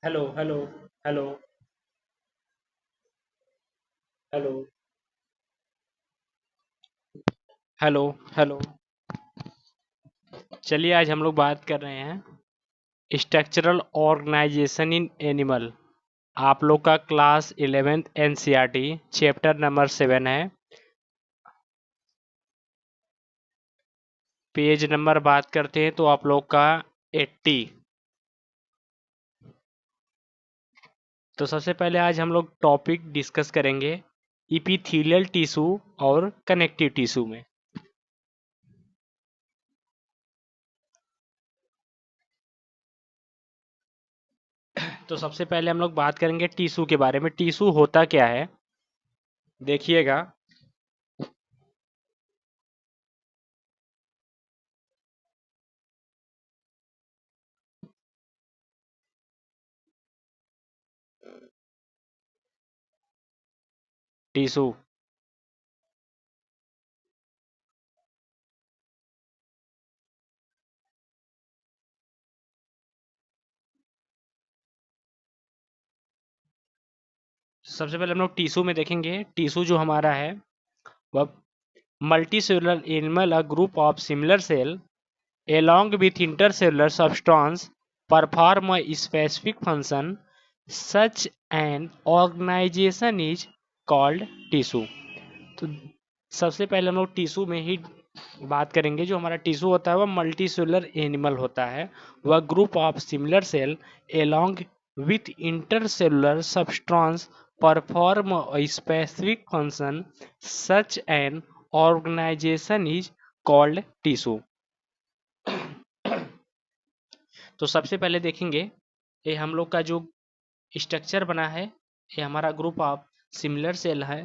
Hello hello hello hello hello hello. चलिए आज हम लोग बात कर रहे हैं स्ट्रक्चरल ऑर्गेनाइजेशन इन एनिमल। आप लोग का class 11th NCERT chapter number 7 है। पेज नंबर बात करते हैं तो आप लोग का 80। तो सबसे पहले आज हम लोग टॉपिक डिस्कस करेंगे इपिथेलियल टिश्यू और कनेक्टिव टिश्यू में। तो सबसे पहले हम लोग बात करेंगे टिश्यू के बारे में। टिश्यू होता क्या है देखिएगा। टिश्यू सबसे पहले हम लोग टिश्यू में देखेंगे। टिश्यू जो हमारा है वह multicellular animal a group of similar cell along with intercellular substance perform a specific function. Such an organization is called tissue. तो सबसे पहले हम लोग टिश्यू में ही बात करेंगे। जो हमारा टिश्यू होता है वह मल्टीसेलुलर एनिमल होता है। वह group of similar cell along with intercellular substance perform a specific function. Such an organization is called tissue. तो सबसे पहले देखेंगे ये हम लोग का जो स्ट्रक्चर बना है, ये हमारा ग्रुप ऑफ सिमिलर सेल है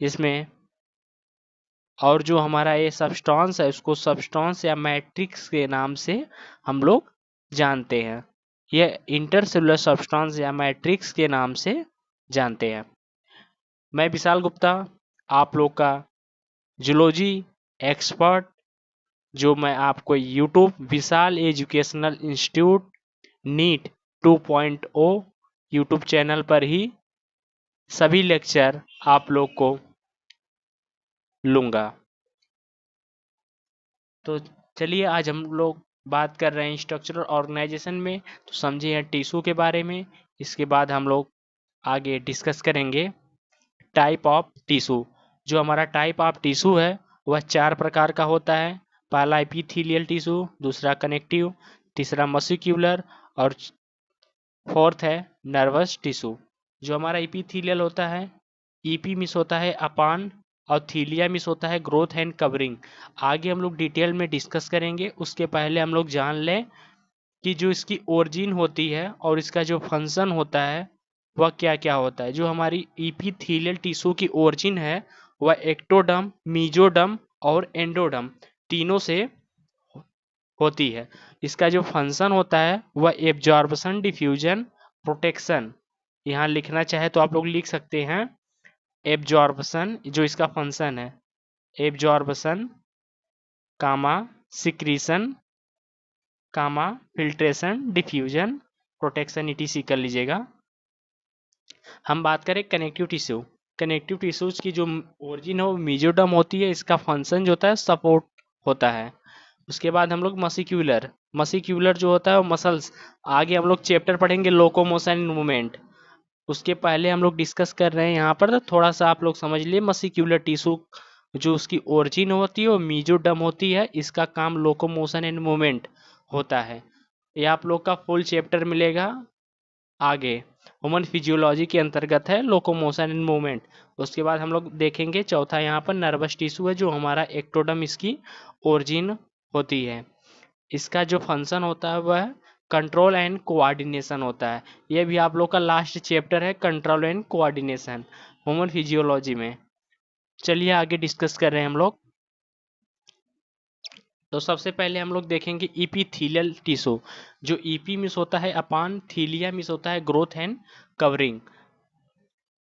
इसमें। और जो हमारा ये सब्सटेंस है उसको सब्सटेंस या मैट्रिक्स के नाम से हम लोग जानते हैं। ये इंटरसेलुलर सब्सटेंस या मैट्रिक्स के नाम से जानते हैं। मैं विशाल गुप्ता, आप लोग का जूलॉजी एक्सपर्ट, जो मैं आपको YouTube Vishal educational institute NEET 2.0 YouTube channel पर ही सभी लेक्चर आप लोग को लूँगा। तो चलिए आज हम लोग बात कर रहे हैं स्ट्रक्चरल ऑर्गेनाइजेशन में। तो समझे हैं टिश्यू के बारे में। इसके बाद हम लोग आगे डिस्कस करेंगे टाइप ऑफ टिश्यू। जो हमारा टाइप ऑफ टिश्यू है वह 4 प्रकार का होता है। पहला एपिथेलियल टिश्यू, दूसरा कनेक्टिव, तीसरा मस्कुलर और फोर्थ है नर्वस टिश्यू। जो हमारा इपीथीलियल होता है, ईपी मिस होता है अपान और थीलिया मिस होता है ग्रोथ एंड कवरिंग। आगे हम लोग डिटेल में डिस्कस करेंगे। उसके पहले हम लोग जान लें कि जो इसकी ओरिजिन होती है और इसका जो फंक्शन होता है वह क्या क्या होता है। जो हमारी इपीथीलियल टिश्यू की ओरिजिन है वह एक्टोडर्म, मीजोडर्म और एंडोडर्म तीनों से होती है। इसका जो फंक्शन होता है वह एब्जॉर्बशन, डिफ्यूजन, प्रोटेक्शन। यहाँ लिखना चाहे तो आप लोग लिख सकते हैं एब्जॉर्बशन जो इसका फंक्शन है, एब्जॉर्बशन कामा सिक्रीशन कामा फिल्ट्रेशन, डिफ्यूजन, प्रोटेक्शन ईटीसी कर लीजिएगा। हम बात करें कनेक्टिव टिश्यू। कनेक्टिव टिश्यूज की जो ओरिजिन है वो मीजोडर्म होती है। इसका फंक्शन जो होता है सपोर्ट होता है। उसके बाद हम लोग मसिक्यूलर, मसिक्यूलर जो होता है वो मसल्स। आगे हम लोग चैप्टर पढ़ेंगे लोकोमोशन एंड मूवमेंट। उसके पहले हम लोग डिस्कस कर रहे हैं यहाँ पर, तो थोड़ा सा आप लोग समझ लिए मसिक्यूलर टिश्यू जो उसकी ओरिजिन होती है वो मीजोडर्म होती है। इसका काम लोकोमोशन एंड मूवमेंट होता है। ये आप लोग का फुल चैप्टर मिलेगा आगे, ह्यूमन फिजियोलॉजी के अंतर्गत है लोकोमोशन एंड मूवमेंट। उसके बाद हम लोग देखेंगे चौथा यहाँ पर नर्वस टिश्यू है जो हमारा एक्टोडर्म इसकी ओरिजिन होती है। इसका जो फंक्शन होता है वह कंट्रोल एंड कोऑर्डिनेशन होता है। यह भी आप लोग का लास्ट चैप्टर है, control and coordination human physiology में। चलिए आगे डिस्कस कर रहे हैं हम लोग। तो सबसे पहले हम लोग देखेंगे इपीथीलियल टिश्यू। जो ईपी मिस होता है अपान, थीलिया मिस होता है growth and covering.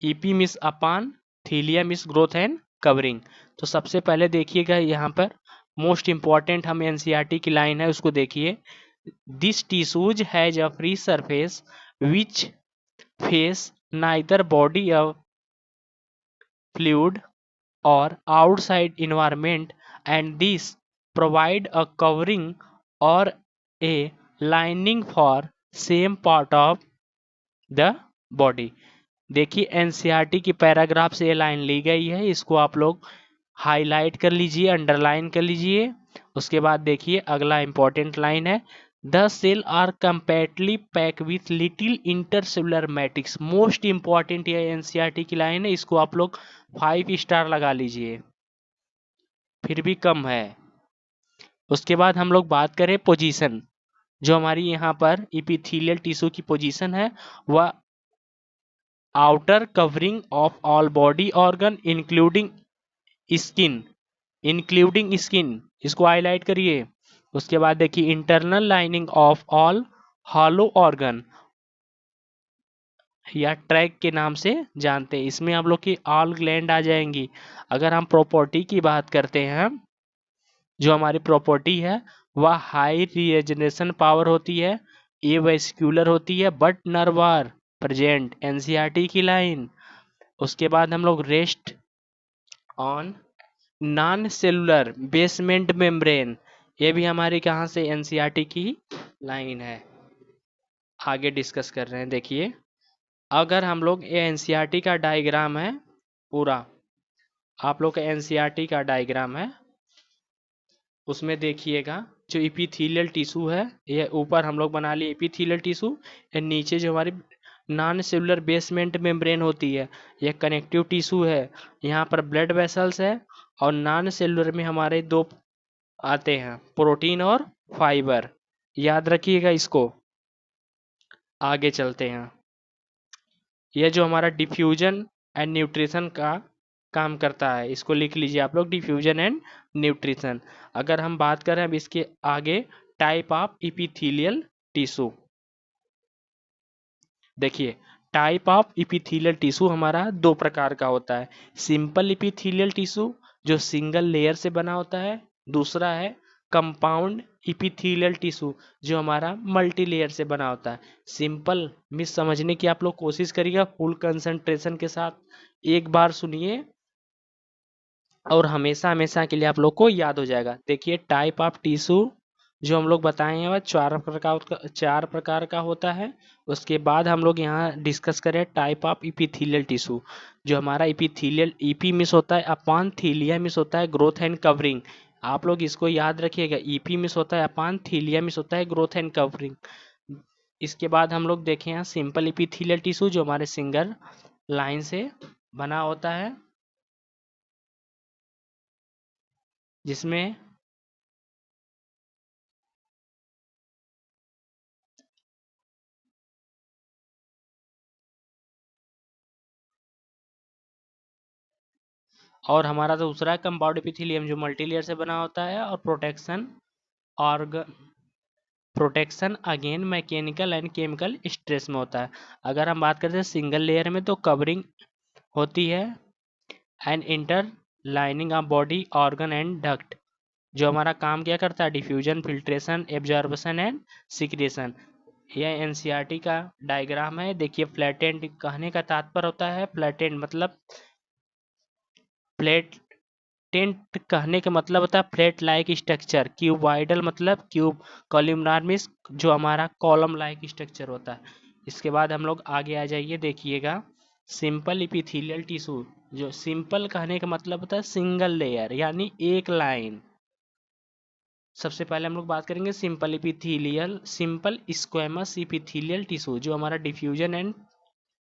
Epi means upon, thelia means growth and covering. तो सबसे पहले देखिएगा यहाँ पर मोस्ट इंपॉर्टेंट हम एनसीईआरटी की लाइन है उसको देखिए। This tissues has a free surface which face neither body of fluid or outside environment, and these provide a covering or a lining for same part of the body। देखिए NCERT की paragraph से ये line ली गई है, इसको आप लोग highlight कर लीजिए, अंडरलाइन कर लीजिए। उसके बाद देखिए अगला इंपॉर्टेंट लाइन है, the cell are compactly pack with little intercellular matrix. Most important ये एनसीईआरटी की लाइन है, इसको आप लोग 5 स्टार लगा लीजिए, फिर भी कम है। उसके बाद हम लोग बात करें पोजीशन, जो हमारी यहाँ पर इपिथेलियल टिश्यू की पोजीशन है वह outer covering of all body organ including skin, इसको हाईलाइट करिए। उसके बाद देखिए internal lining of all hollow organ, या ट्रैक के नाम से जानते हैं, इसमें हम लोग की ऑल ग्लैंड आ जाएंगी। अगर हम प्रॉपर्टी की बात करते हैं, जो हमारी प्रॉपर्टी है वह हाई रीजनरेशन पावर होती है, एवेस्क्यूलर होती है, but nerve are present, NCERT की लाइन। उसके बाद हम लोग rest on non cellular basement membrane, ये भी हमारी कहाँ से एनसीईआरटी की लाइन है। आगे डिस्कस कर रहे हैं, देखिए अगर हम लोग ये एनसीईआरटी का डायग्राम है, पूरा आप लोग का एनसीईआरटी का डायग्राम है, उसमें देखिएगा जो इपिथेलियल टिश्यू है, ये ऊपर हम लोग बना लिए इपिथेलियल टिश्यू, ये नीचे जो हमारी नॉन सेलुलर बेसमेंट मेम्ब्रेन होती है, यह कनेक्टिव टिश्यू है। यहाँ पर ब्लड वेसल्स है, और नॉन सेलुलर में हमारे दो आते हैं, प्रोटीन और फाइबर, याद रखिएगा इसको। आगे चलते हैं, यह जो हमारा डिफ्यूजन एंड न्यूट्रिशन का काम करता है, इसको लिख लीजिए आप लोग, डिफ्यूजन एंड न्यूट्रिशन। अगर हम बात करें अब इसके आगे टाइप ऑफ इपिथेलियल टिश्यू, देखिए टाइप ऑफ इपिथेलियल टिश्यू हमारा दो प्रकार का होता है, सिंपल इपिथेलियल टिश्यू जो सिंगल लेयर से बना होता है, दूसरा है कंपाउंड इपिथेलियल टिश्यू जो हमारा मल्टी लेयर से बना होता है। सिंपल मिस समझने की आप लोग कोशिश करिएगा, फुल कंसंट्रेशन के साथ एक बार सुनिए और हमेशा हमेशा के लिए आप लोग को याद हो जाएगा। देखिए टाइप ऑफ टिश्यू जो हम लोग बताए हैं वह चार प्रकार का होता है। उसके बाद हम लोग यहाँ डिस्कस करें टाइप ऑफ इपिथेलियल टिश्यू, जो हमारा इपिथेलियल, ईपी मिस होता है अपान, थीलिया मिस होता है ग्रोथ एंड कवरिंग। आप लोग इसको याद रखिएगा, ईपी मिस होता है अपान, थीलिया मिस होता है ग्रोथ एंड कवरिंग। इसके बाद हम लोग देखें यहाँ सिंपल इपिथेलियल टिश्यू जो हमारे सिंगल लाइन से बना होता है, जिसमें और हमारा दूसरा है कंपाउंड एपिथेलियम जो मल्टीलेयर से बना होता है, और protection again mechanical and chemical stress में होता है। अगर हम बात करते हैं सिंगल लेयर में, तो कवरिंग होती है and inter lining of body organ and duct, जो हमारा काम क्या करता है, diffusion, filtration, absorption and secretion. यह एनसीईआरटी का डायग्राम है। देखिए फ्लैटेंड कहने का तात्पर्य होता है, फ्लैटेंड मतलब फ्लैट, टेंट कहने का मतलब होता है फ्लैट लाइक स्ट्रक्चर, क्यूबॉइडल मतलब क्यूब, कॉलमनार मीन्स जो हमारा कॉलम लाइक स्ट्रक्चर होता है। इसके बाद हम लोग आगे आ जाइए, देखिएगा सिंपल इपिथेलियल टिश्यू, जो सिंपल कहने का मतलब होता है सिंगल लेयर यानी एक लाइन। सबसे पहले हम लोग बात करेंगे सिंपल स्क्वेमस इपिथेलियल टिश्यू, जो हमारा diffusion and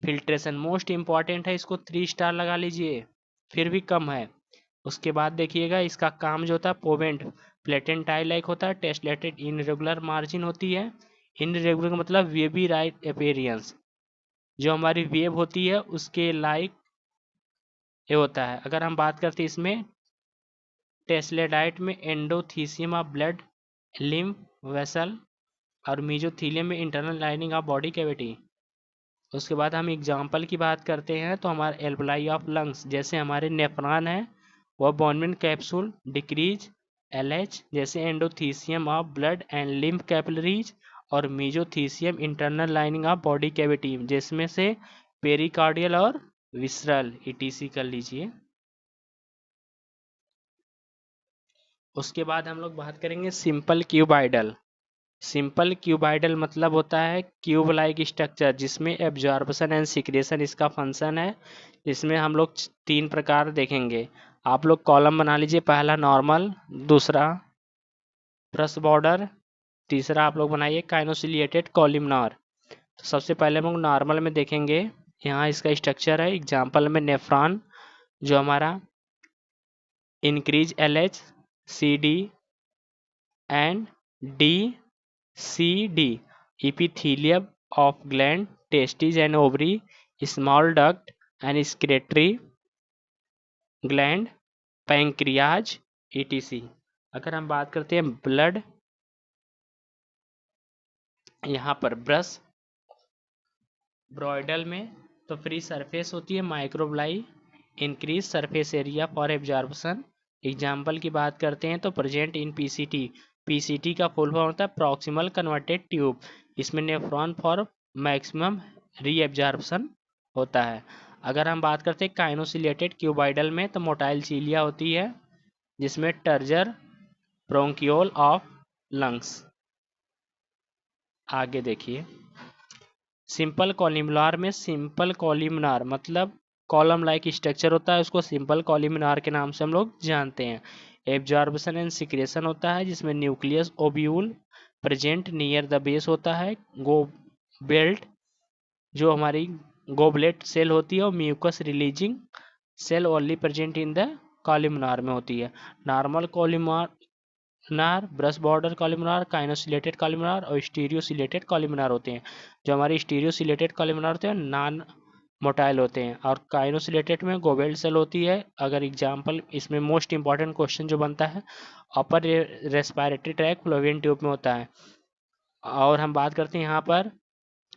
filtration most important है, इसको 3 स्टार लगा लीजिए, फिर भी कम है। उसके बाद देखिएगा इसका काम जो होता है पोवेंट प्लेटेंट टाई लाइक होता है, टेस्लेटेड इनरेगुलर मार्जिन होती है, इनरेगुलर का मतलब वेबी राइट अपेरियंस, जो हमारी वेब होती है उसके लाइक ये होता है। अगर हम बात करते हैं इसमें टेस्लेडाइट में endothecium of blood lymph vessel, और मीजोथीलियम में internal lining of body cavity. उसके बाद हम एग्जाम्पल की बात करते हैं, तो हमारे एल्वलाई ऑफ लंग्स जैसे हमारे नेफ्रॉन है, वह बॉनमिन कैप्सूल डिक्रीज एलएच, जैसे endothelium of blood and lymph capillaries, और mesothelium internal lining of body cavity, जिसमें से पेरिकार्डियल और विसरल ईटीसी कर लीजिए। उसके बाद हम लोग बात करेंगे सिंपल क्यूबाइडल। सिंपल क्यूबाइडल मतलब होता है क्यूब लाइक स्ट्रक्चर जिसमें एब्जॉर्प्शन एंड सिक्रेशन इसका फंक्शन है। इसमें हम लोग 3 प्रकार देखेंगे। आप लोग कॉलम बना लीजिए, पहला नॉर्मल, दूसरा ब्रश बॉर्डर, तीसरा आप लोग बनाइए काइनोसिलिएटेड कॉलमनार। तो सबसे पहले हम लोग नॉर्मल में देखेंगे। यहाँ इसका स्ट्रक्चर है, एग्जाम्पल में नेफ्रॉन जो हमारा increase LH CD and DCD, epithelium of gland, testes and ovary, small duct and excretory gland, pancreas etc। अगर हम बात करते हैं ब्लड, यहाँ पर ब्रश ब्रॉइडल में तो फ्री सरफेस होती है microvilli, increase surface area for absorption. Example की बात करते हैं तो प्रेजेंट इन पीसीटी। पीसीटी का फुल फॉर्म होता है प्रॉक्सिमल कन्वर्टेड ट्यूब। इसमें nephron for maximum reabsorption होता है। अगर हम बात करते हैं काइनोसिलेटेड क्यूबाइडल में तो मोटाइल सीलिया होती है जिसमें टर्जर ब्रोंकियोल ऑफ लंग्स। आगे देखिए सिंपल कॉलमनार में, सिंपल कॉलमनार मतलब कॉलम लाइक स्ट्रक्चर होता है, उसको सिंपल कॉलमनार के नाम से हम लोग जानते हैं। एब्जॉर्प्शन एंड सिक्रेशन होता है जिसमें nucleus ovule present near the base होता है। गोबेल्ट जो हमारी गोबलेट सेल होती है और mucus releasing cell only present in the columnar में होती है। Normal columnar, brush border columnar, kinociliated columnar और स्टीरियोसिलेटेड कॉलमनार होते हैं। जो हमारे स्टीरियोसिलेटेड कॉलमनार होते हैं नॉन मोटाइल होते हैं और काइनोसिलेटेड में गोबेल्ट सेल होती है। अगर एग्जाम्पल इसमें मोस्ट इंपॉर्टेंट क्वेश्चन जो बनता है अपर रेस्पिरेटरी ट्रैक फ्लोवियन ट्यूब में होता है। और हम बात करते हैं यहाँ पर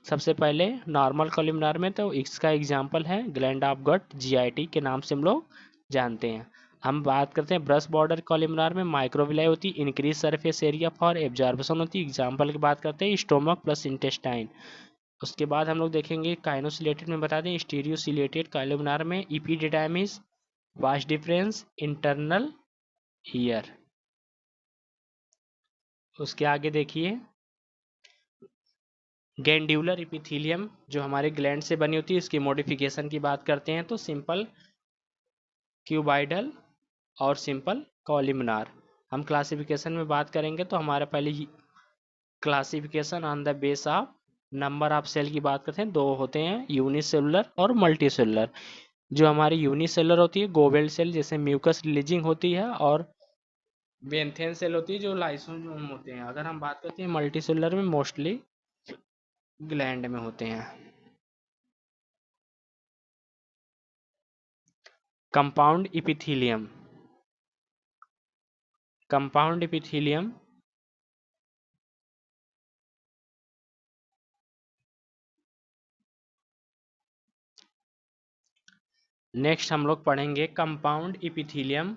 सबसे पहले नॉर्मल कॉलमनार में, तो इसका एग्जाम्पल है ग्लैंड ऑफ गट GIT के नाम से हम लोग जानते हैं। हम बात करते हैं ब्रश बॉर्डर कॉलमनार में माइक्रोविलाई होती है, increase surface area for absorption होती है। एग्जाम्पल की बात करते हैं स्टोमक प्लस इंटेस्टाइन। उसके बाद हम लोग देखेंगे काइनोसिलेटेड में बता दें स्टीरियोसिलेटेड कॉलमनार में इपीडिडाइमिस, वास्ट डिफरेंस, इंटरनल ईयर। उसके आगे देखिए गैंड्यूलर इपिथीलियम जो हमारे ग्लैंड से बनी होती है, इसकी मॉडिफिकेशन की बात करते हैं तो सिंपल क्यूबाइडल और सिंपल कॉलमनार। हम क्लासिफिकेशन में बात करेंगे तो हमारे पहले classification on the base of number of cell की बात करते हैं। 2 होते हैं यूनिसेलुलर और मल्टीसेलुलर। जो हमारी यूनिसेलुलर होती है गोवेल्ट सेल जैसे म्यूकस रिलीजिंग होती है, और बेंथेन सेल होती है जो लाइसोसोम होते हैं। अगर हम बात करते हैं मल्टीसेलुलर में मोस्टली ग्लैंड में होते हैं। Compound epithelium, compound epithelium next हम लोग पढ़ेंगे कंपाउंड इपिथीलियम।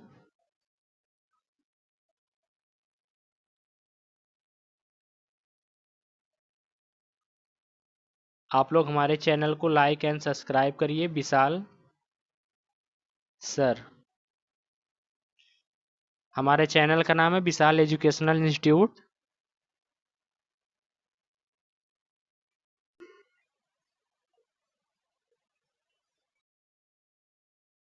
आप लोग हमारे चैनल को लाइक एंड सब्सक्राइब करिए। विशाल सर, हमारे चैनल का नाम है विशाल एजुकेशनल इंस्टीट्यूट।